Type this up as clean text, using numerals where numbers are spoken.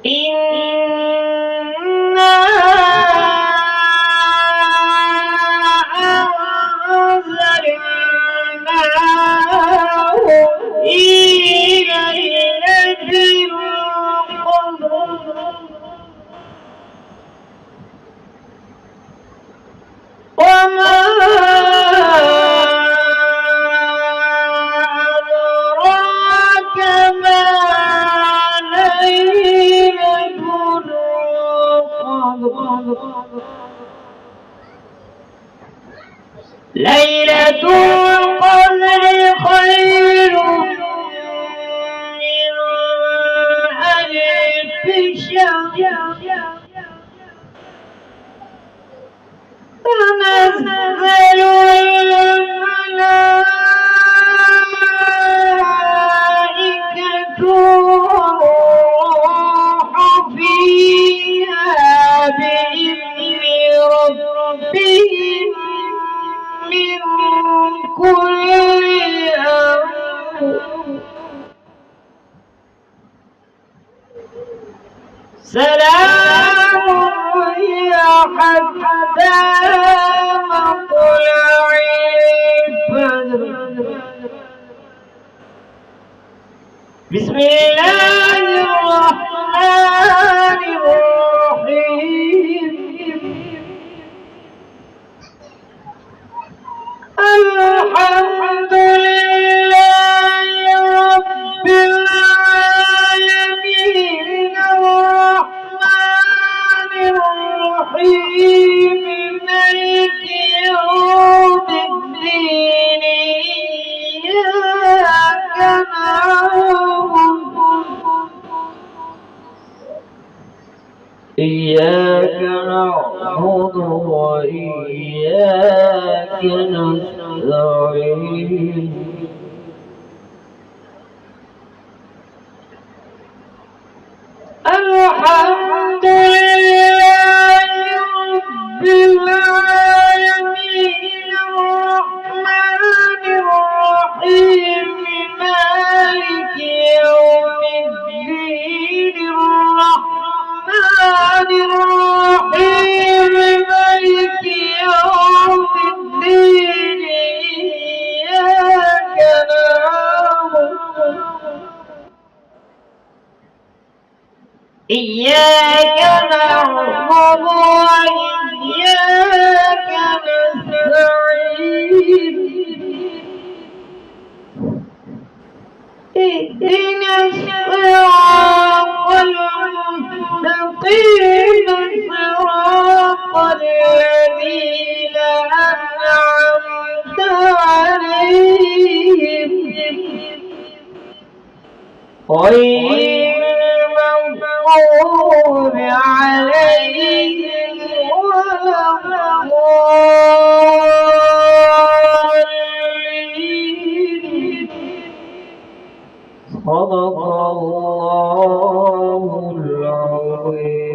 إنا أنزلناه في ليلة القدر وما أدراك ما ليلة القدر ليلة القدر خير من ألف شهر تنزل الملائكة والروح فيها بإذن ربهم من كل أمر سلام هي حتى مطلع الفجر بسم الله الرحمن الرحيم الحمد لله رب العالمين الرحمن الرحيم مالك يوم الدين إياك نعبد وإياك نستعين الحمد لله رب العالمين الرحمن الرحيم مالك يوم الدين الرحمن الرحيم مالك يوم الدين إياك نعبد وإياك نستعين اهدنا الصراط المستقيم صراط الذين أنعمت عليهم غير المغضوب عليهم ولا الضالين صدق الله العظيم.